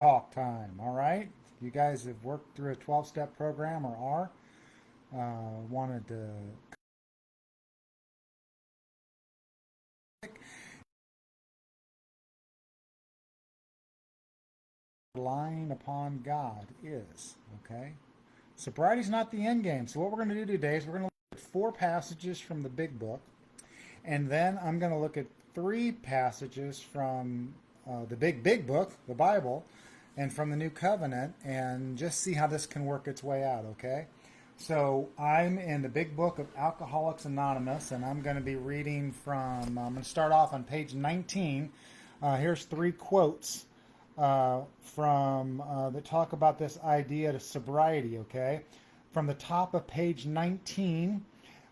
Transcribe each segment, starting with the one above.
talk time. All right, you guys have worked through a 12-step program or are wanted to relying upon God is okay. Sobriety is not the end game. So what we're going to do today is we're going to look at 4 passages from the big book, and then I'm going to look at 3 passages from the big book, the Bible, and from the New Covenant, and just see how this can work its way out, okay? So I'm in the big book of Alcoholics Anonymous, and I'm going to be reading from, I'm going to start off on page 19. Here's 3 quotes that talk about this idea of sobriety, okay? From the top of page 19,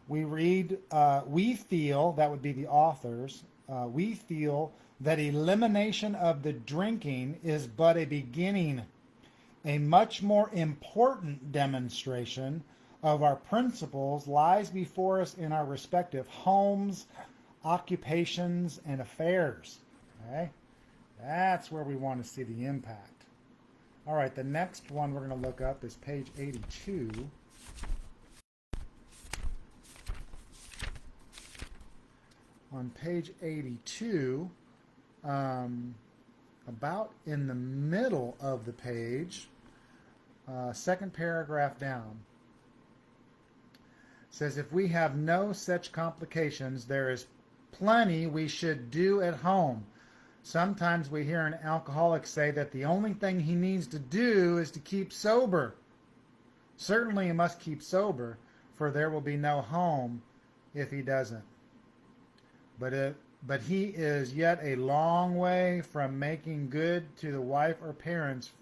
we read, we feel, that would be the authors, we feel that elimination of the drinking is but a beginning. A much more important demonstration of our principles lies before us in our respective homes, occupations, and affairs. Okay? That's where we want to see the impact. All right, the next one we're going to look up is page 82. On page 82, about in the middle of the page, second paragraph down, says, if we have no such complications, there is plenty we should do at home. Sometimes we hear an alcoholic say that the only thing he needs to do is to keep sober. Certainly he must keep sober, for there will be no home if he doesn't. But he is yet a long way from making good to the wife or parents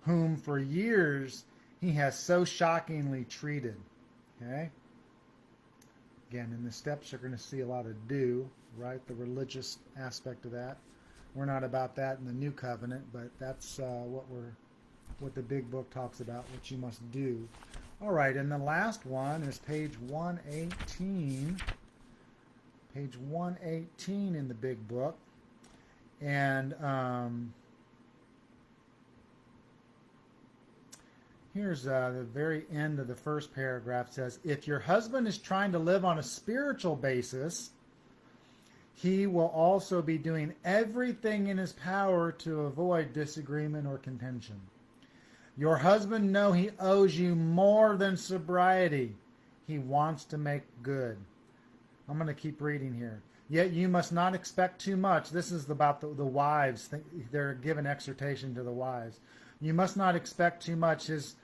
whom for years he has so shockingly treated. Okay? Again, in the steps you're going to see a lot of do, right? The religious aspect of that. We're not about that in the New Covenant, but that's what the big book talks about, what you must do. All right, and the last one is page 118. Page 118 in the big book. And here's the very end of the first paragraph. It says, if your husband is trying to live on a spiritual basis, he will also be doing everything in his power to avoid disagreement or contention. Your husband knows he owes you more than sobriety. He wants to make good. I'm going to keep reading here. Yet you must not expect too much. This is about the wives. They're giving exhortation to the wives. You must not expect too much. His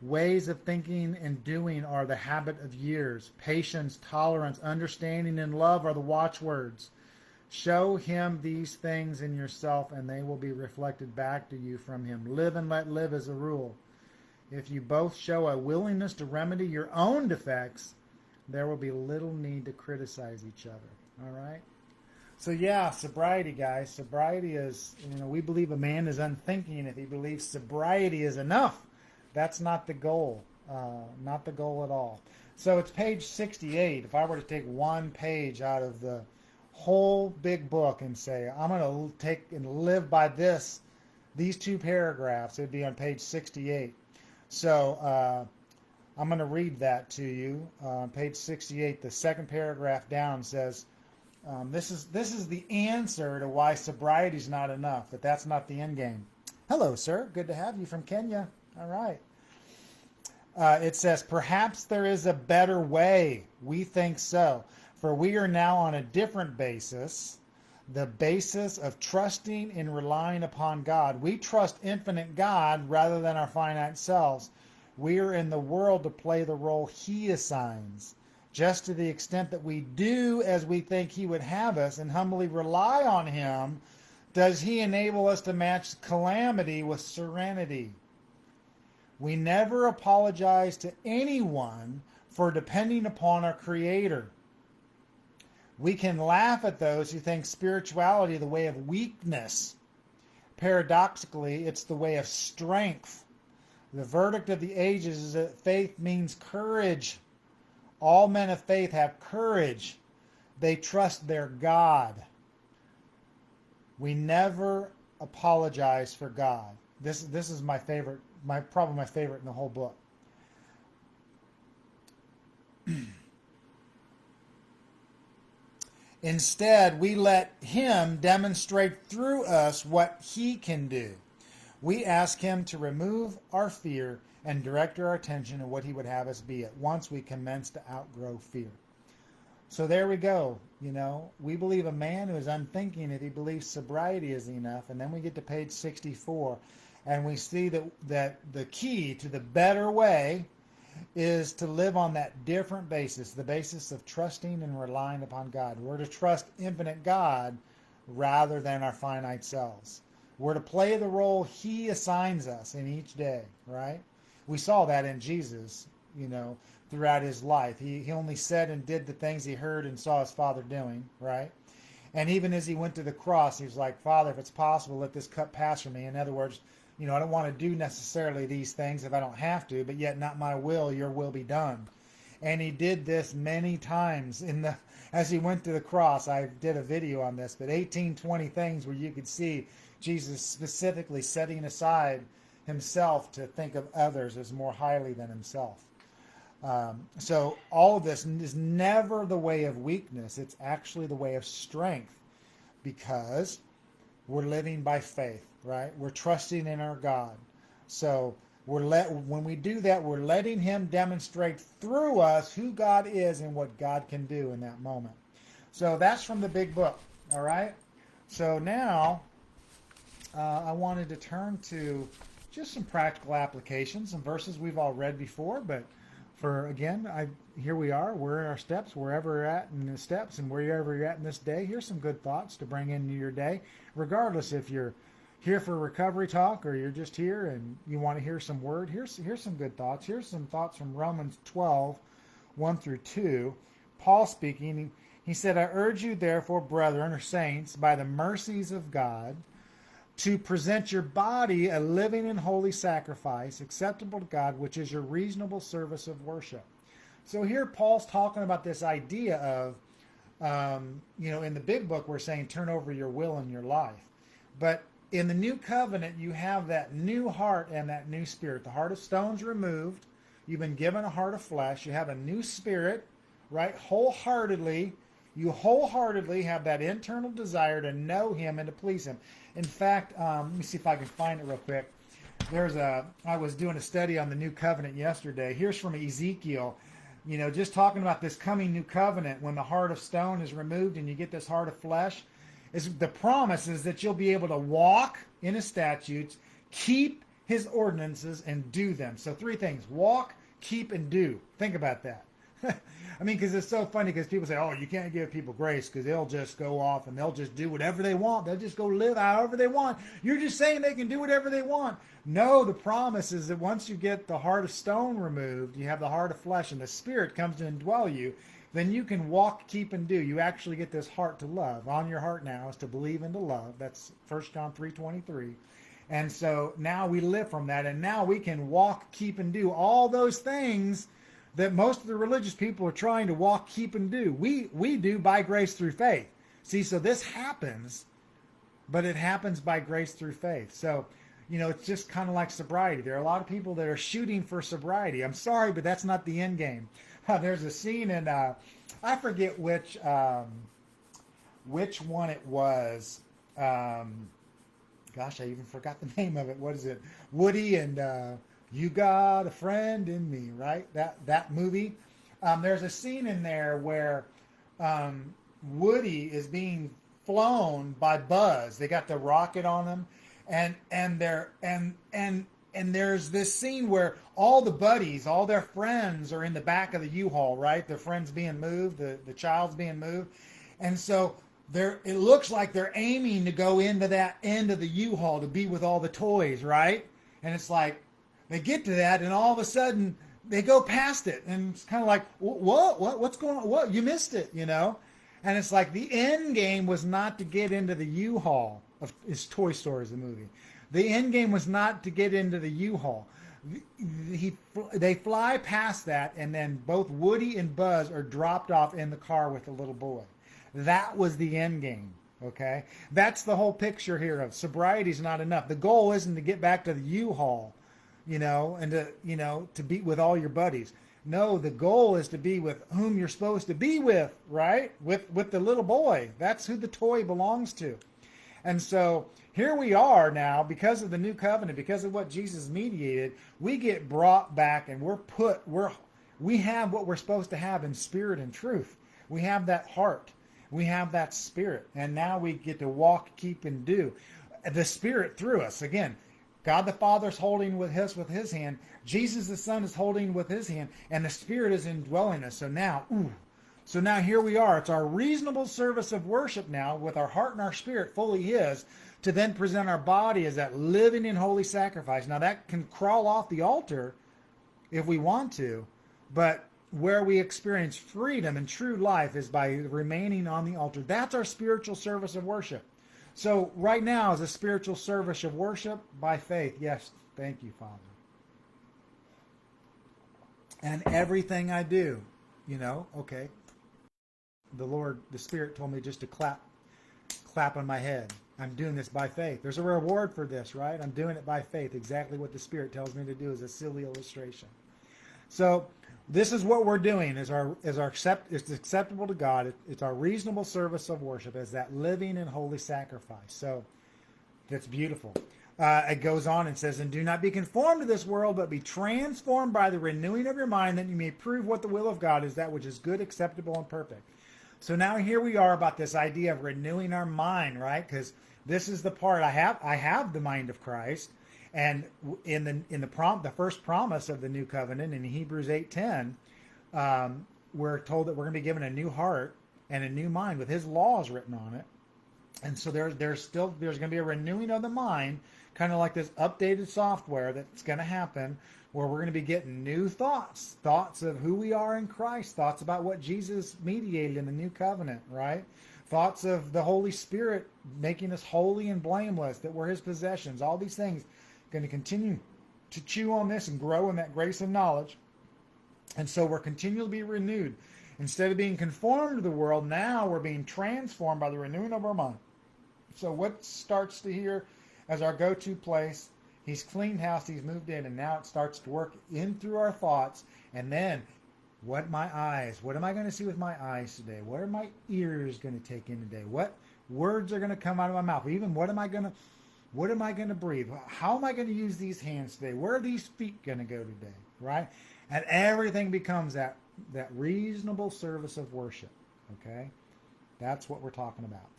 ways of thinking and doing are the habit of years. Patience, tolerance, understanding, and love are the watchwords. Show him these things in yourself, and they will be reflected back to you from him. Live and let live is a rule. If you both show a willingness to remedy your own defects, there will be little need to criticize each other. All right? So yeah, sobriety, guys. Sobriety is, we believe a man is unthinking if he believes sobriety is enough. That's not the goal. Not the goal at all. So it's page 68. If I were to take one page out of the whole big book and say, I'm going to take and live by these 2 paragraphs, it'd be on page 68. So I'm going to read that to you. On page 68, the second paragraph down says, this is the answer to why sobriety is not enough, but that's not the end game. Hello, sir. Good to have you from Kenya. All right. It says, perhaps there is a better way. We think so. For we are now on a different basis, the basis of trusting and relying upon God. We trust infinite God rather than our finite selves. We are in the world to play the role he assigns. Just to the extent that we do as we think he would have us and humbly rely on him, does he enable us to match calamity with serenity. We never apologize to anyone for depending upon our Creator. We can laugh at those who think spirituality is the way of weakness. Paradoxically, it's the way of strength. The verdict of the ages is that faith means courage. All men of faith have courage. They trust their God. We never apologize for God. This is my favorite, probably my favorite in the whole book. Instead, we let him demonstrate through us what he can do. We ask him to remove our fear and direct our attention to what he would have us be at once we commence to outgrow fear. So there we go. We believe a man who is unthinking if he believes sobriety is enough. And then we get to page 64 and we see that the key to the better way is to live on that different basis, the basis of trusting and relying upon God. We're to trust infinite God rather than our finite selves. We're to play the role he assigns us in each day, right? We saw that in Jesus, throughout his life. He only said and did the things he heard and saw his Father doing, right? And even as he went to the cross, he was like, Father, if it's possible, let this cup pass from me. In other words, I don't want to do necessarily these things if I don't have to, but yet not my will, your will be done. And he did this many times as he went to the cross. I did a video on this, but 20 things where you could see Jesus specifically setting aside himself to think of others as more highly than himself. So all of this is never the way of weakness. It's actually the way of strength, because we're living by faith, right? We're trusting in our God. So when we do that, we're letting him demonstrate through us who God is and what God can do in that moment. So that's from the big book, all right? So now I wanted to turn to just some practical applications, some verses we've all read before, but here we are. We're in our steps, wherever we're at in the steps, and wherever you're at in this day. Here's some good thoughts to bring into your day, regardless if you're here for recovery talk or you're just here and you want to hear some word. Here's some good thoughts. Here's some thoughts from Romans 12, 1 through 2. Paul speaking, he said, I urge you therefore, brethren or saints, by the mercies of God, to present your body a living and holy sacrifice, acceptable to God, which is your reasonable service of worship. So here Paul's talking about this idea of, in the big book we're saying turn over your will and your life. But in the new covenant, you have that new heart and that new spirit. The heart of stone's removed. You've been given a heart of flesh. You have a new spirit, right? You wholeheartedly have that internal desire to know him and to please him. In fact, let me see if I can find it real quick. I was doing a study on the new covenant yesterday. Here's from Ezekiel, just talking about this coming new covenant when the heart of stone is removed and you get this heart of flesh. The promise is that you'll be able to walk in his statutes, keep his ordinances, and do them. So 3 things: walk, keep, and do. Think about that. Because it's so funny, because people say, oh, you can't give people grace because they'll just go off and they'll just do whatever they want. They'll just go live however they want. You're just saying they can do whatever they want. No, the promise is that once you get the heart of stone removed, you have the heart of flesh and the Spirit comes to indwell you, then you can walk, keep, and do. You actually get this heart to love. On your heart now is to believe and to love. That's 1 John 3:23. And so now we live from that, and now we can walk, keep, and do all those things that most of the religious people are trying to walk, keep, and do. We do by grace through faith. See, so this happens, but it happens by grace through faith. So, it's just kind of like sobriety. There are a lot of people that are shooting for sobriety. I'm sorry, but that's not the end game. There's a scene in, I forget which one it was. Gosh, I even forgot the name of it. What is it? Woody and... You Got a Friend in Me, right? That movie. There's a scene in there where Woody is being flown by Buzz. They got the rocket on them, and there's this scene where all the buddies, all their friends are in the back of the U-Haul, right? Their friends being moved, the child's being moved, and so it looks like they're aiming to go into that end of the U-Haul to be with all the toys, right? And it's like, they get to that, and all of a sudden, they go past it. And it's kind of like, what's going on? What? You missed it, And it's like the end game was not to get into the U-Haul. It's Toy Story is the movie. The end game was not to get into the U-Haul. They fly past that, and then both Woody and Buzz are dropped off in the car with the little boy. That was the end game. Okay, that's the whole picture here of sobriety is not enough. The goal isn't to get back to the U-Haul, and to be with all your buddies. No, the goal is to be with whom you're supposed to be with, right? With the little boy. That's who the toy belongs to. And so here we are now, because of the new covenant, because of what Jesus mediated, we get brought back, and we have what we're supposed to have in spirit and truth. We have that heart. We have that spirit. And now we get to walk, keep, and do. The Spirit through us. Again, God the Father is holding with his hand. Jesus the Son is holding with his hand. And the Spirit is indwelling us. So now here we are. It's our reasonable service of worship now, with our heart and our spirit fully his, to then present our body as that living and holy sacrifice. Now that can crawl off the altar if we want to, but where we experience freedom and true life is by remaining on the altar. That's our spiritual service of worship. So right now is a spiritual service of worship by faith. Yes, thank you, Father. And everything I do, okay. The Spirit told me just to clap on my head. I'm doing this by faith. There's a reward for this, right? I'm doing it by faith. Exactly what the Spirit tells me to do is a silly illustration. So this is what we're doing. It's acceptable to God. It's our reasonable service of worship as that living and holy sacrifice. So that's beautiful. It goes on and says, and do not be conformed to this world, but be transformed by the renewing of your mind, that you may prove what the will of God is, that which is good, acceptable, and perfect. So now here we are about this idea of renewing our mind, right? Because this is the part I have the mind of Christ. And in the first promise of the new covenant in Hebrews 8:10, we're told that we're going to be given a new heart and a new mind with his laws written on it. And so there's going to be a renewing of the mind, kind of like this updated software that's going to happen, where we're going to be getting new thoughts of who we are in Christ, thoughts about what Jesus mediated in the new covenant, right? Thoughts of the Holy Spirit making us holy and blameless, that we're his possessions. All these things going to continue to chew on this and grow in that grace and knowledge. And so we're continually being renewed. Instead of being conformed to the world, now we're being transformed by the renewing of our mind. So what starts to here as our go-to place? He's cleaned house, he's moved in, and now it starts to work in through our thoughts. And then, what am I going to see with my eyes today? What are my ears going to take in today? What words are going to come out of my mouth? Or even what am I going to breathe? How am I going to use these hands today? Where are these feet going to go today? Right? And everything becomes that reasonable service of worship. Okay? That's what we're talking about.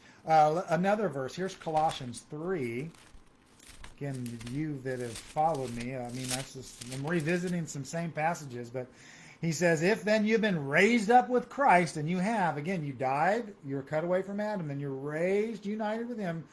Another verse. Here's Colossians 3. Again, you that have followed me, I'm revisiting some same passages, but he says, if then you've been raised up with Christ, and you have, again, you died, you were cut away from Adam, and you're raised, united with him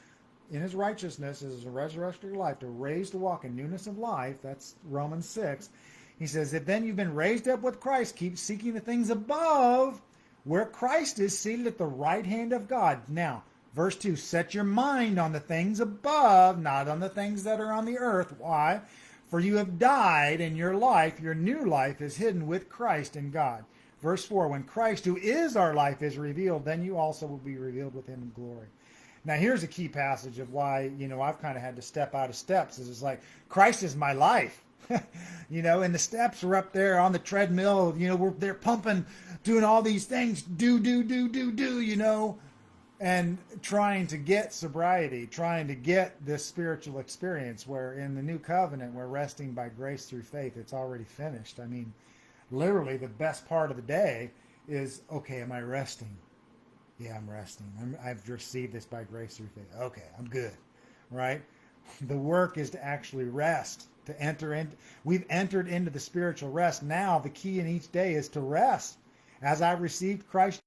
in his righteousness, as a resurrected life, to raise to walk in newness of life. That's Romans 6. He says, if then you've been raised up with Christ, keep seeking the things above, where Christ is seated at the right hand of God. Now, verse 2, set your mind on the things above, not on the things that are on the earth. Why? For you have died, and your life, your new life, is hidden with Christ in God. Verse 4, when Christ, who is our life, is revealed, then you also will be revealed with him in glory. Now, here's a key passage of why, I've kind of had to step out of steps. Is it's like, Christ is my life. And the steps are up there on the treadmill. They're pumping, doing all these things, do, and trying to get sobriety, trying to get this spiritual experience where in the new covenant we're resting by grace through faith. It's already finished. Literally the best part of the day is, okay, am I resting? Yeah, I'm resting. I've received this by grace through faith. Okay, I'm good, right? The work is to actually rest, to enter in. We've entered into the spiritual rest. Now the key in each day is to rest. As I received Christ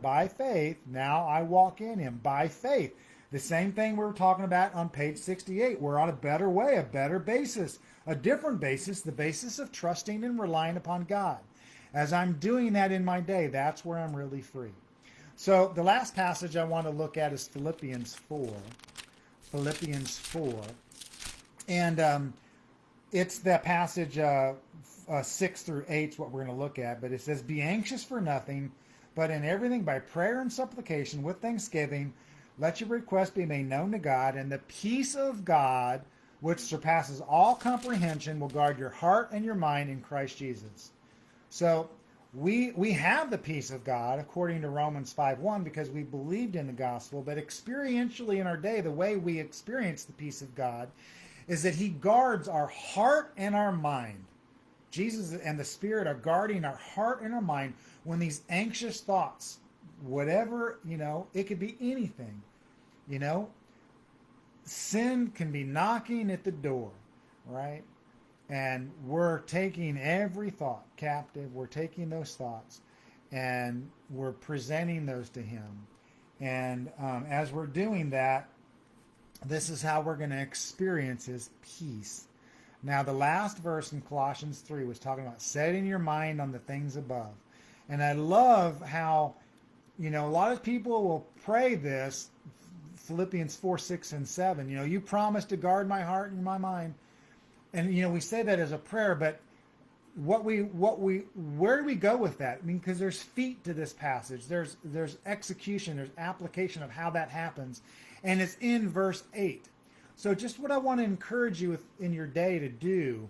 by faith, now I walk in him by faith. The same thing we were talking about on page 68. We're on a better way, a better basis, a different basis, the basis of trusting and relying upon God. As I'm doing that in my day, that's where I'm really free. So the last passage I want to look at is Philippians 4. Philippians 4. And it's the passage 6 through 8 is what we're going to look at. But it says, be anxious for nothing, but in everything by prayer and supplication with thanksgiving, Let your request be made known to God, and the peace of God, which surpasses all comprehension, will guard your heart and your mind in Christ Jesus. So we have the peace of God, according to Romans 5:1, because we believed in the gospel. But experientially in our day, the way we experience the peace of God is that he guards our heart and our mind. Jesus and the Spirit are guarding our heart and our mind when these anxious thoughts, whatever, it could be anything, sin can be knocking at the door, right? And we're taking every thought captive. We're taking those thoughts and we're presenting those to him. And as we're doing that, this is how we're going to experience his peace. Now, the last verse in Colossians 3 was talking about setting your mind on the things above. And I love how, a lot of people will pray this, Philippians 4, 6, and 7. You promise to guard my heart and my mind. And, we say that as a prayer, but where do we go with that? Because there's feet to this passage. There's execution, there's application of how that happens. And it's in verse 8. So just what I want to encourage you in your day to do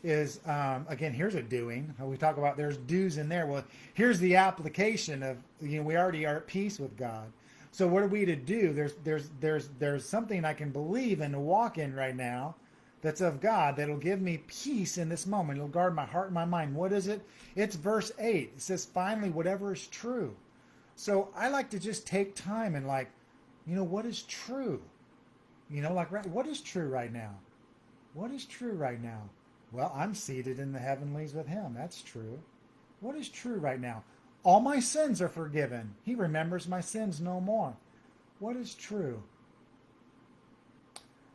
is, again, here's a doing. We talk about there's do's in there. Well, here's the application of, we already are at peace with God. So what are we to do? There's something I can believe and to walk in right now that's of God that'll give me peace in this moment. It'll guard my heart and my mind. What is it? It's verse 8. It says, finally, whatever is true. So I like to just take time and what is true? What is true right now? What is true right now? Well, I'm seated in the heavenlies with him. That's true. What is true right now? All my sins are forgiven. He remembers my sins no more. What is true?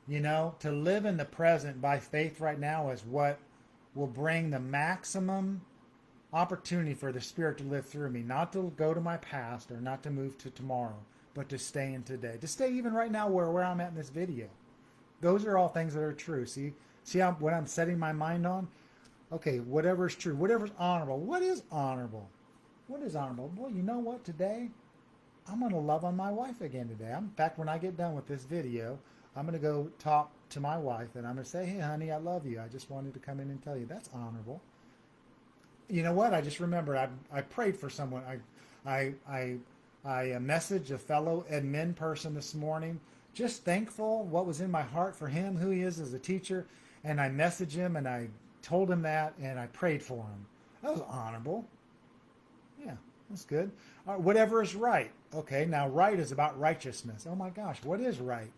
To live in the present by faith right now is what will bring the maximum opportunity for the Spirit to live through me. Not to go to my past or not to move to tomorrow, but to stay in today. To stay even right now where I'm at in this video. Those are all things that are true. See what I'm setting my mind on? Okay, whatever is true, whatever is honorable. What is honorable? What is honorable? Well, you know what? Today, I'm going to love on my wife again today. In fact, when I get done with this video, I'm going to go talk to my wife and I'm going to say, hey, honey, I love you. I just wanted to come in and tell you. That's honorable. You know what? I just remembered I prayed for someone. I messaged a fellow admin person this morning, just thankful what was in my heart for him, who he is as a teacher. And I messaged him and I told him that and I prayed for him. That was honorable. Yeah, that's good. Whatever is right. Okay, now right is about righteousness. Oh my gosh, what is right?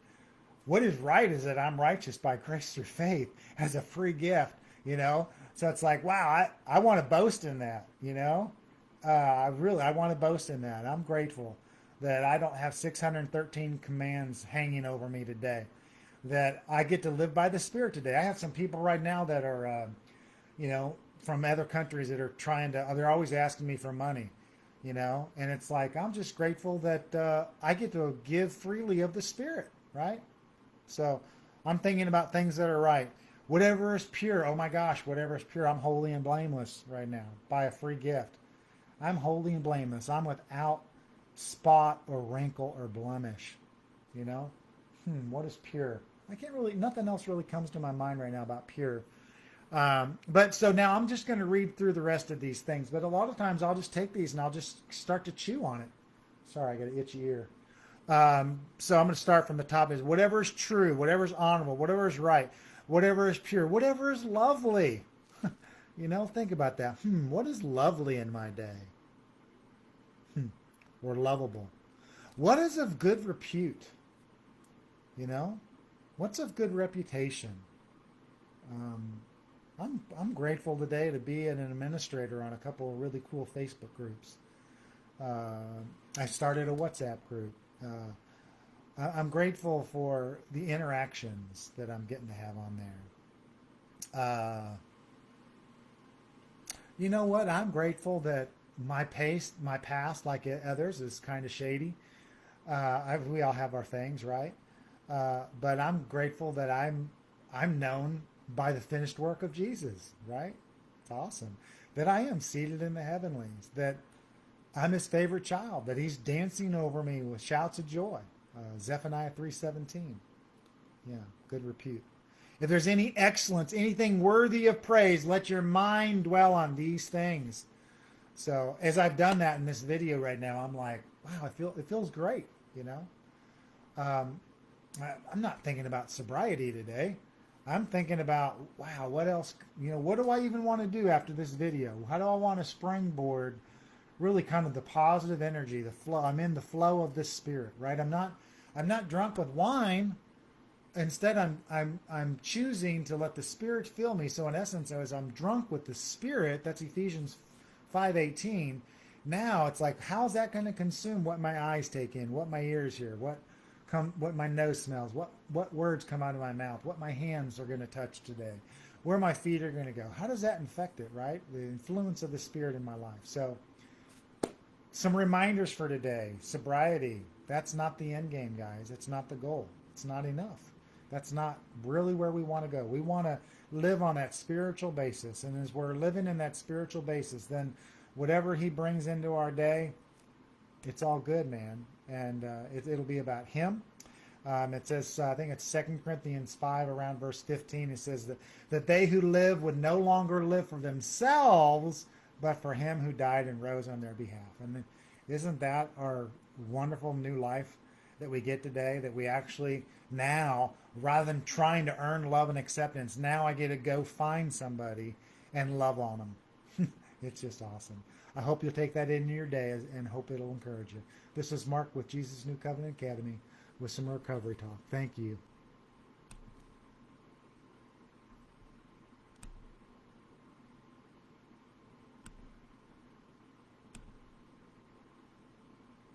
What is right is that I'm righteous by grace through faith as a free gift, So it's like, wow, I want to boast in that, I want to boast in that. I'm grateful that I don't have 613 commands hanging over me today, that I get to live by the Spirit today. I have some people right now that are, from other countries that are they're always asking me for money, and it's like, I'm just grateful that I get to give freely of the Spirit, right? So I'm thinking about things that are right. Whatever is pure, oh my gosh, whatever is pure, I'm holy and blameless right now by a free gift. I'm holy and blameless. I'm without spot or wrinkle or blemish. What is pure? Nothing else really comes to my mind right now about pure. But so now I'm just going to read through the rest of these things. But a lot of times I'll just take these and I'll just start to chew on it. Sorry, I got an itchy ear. So I'm going to start from the top. Is whatever is true, whatever is honorable, whatever is right, whatever is pure, whatever is lovely. Think about that. What is lovely in my day? Or lovable. What is of good repute? What's of good reputation? I'm grateful today to be an administrator on a couple of really cool Facebook groups. I started a WhatsApp group. I'm grateful for the interactions that I'm getting to have on there. You know what? I'm grateful that my past, like others, is kind of shady. We all have our things, right? But I'm grateful that I'm known by the finished work of Jesus, right? It's awesome. That I am seated in the heavenlies, that I'm his favorite child, that he's dancing over me with shouts of joy. Zephaniah 3:17. Yeah, good repute. If there's any excellence, anything worthy of praise, let your mind dwell on these things. So as I've done that in this video right now, I'm like, wow, it feels great, you know. I'm not thinking about sobriety today. I'm thinking about, wow, what else, you know, what do I even want to do after this video? How do I want to springboard really kind of the positive energy, the flow? I'm in the flow of this spirit, right? I'm not drunk with wine. Instead, I'm choosing to let the Spirit fill me. So in essence, as I'm drunk with the Spirit, that's Ephesians 5:18. Now it's like, how's that going to consume what my eyes take in, what my ears hear, what my nose smells, what words come out of my mouth, what my hands are going to touch today, where my feet are going to go. How does that infect it, right? The influence of the Spirit in my life. So some reminders for today. Sobriety. That's not the end game, guys. It's not the goal. It's not enough. That's not really where we want to go. We want to live on that spiritual basis. And as we're living in that spiritual basis, then whatever he brings into our day, it's all good, man. And it'll be about him. It says, I think it's 2 Corinthians 5, around verse 15. It says that they who live would no longer live for themselves, but for him who died and rose on their behalf. And isn't that our wonderful new life that we get today, that we actually now, rather than trying to earn love and acceptance, now I get to go find somebody and love on them. It's just awesome. I hope you'll take that into your day and hope it'll encourage you. This is Mark with Jesus New Covenant Academy with some recovery talk. Thank you.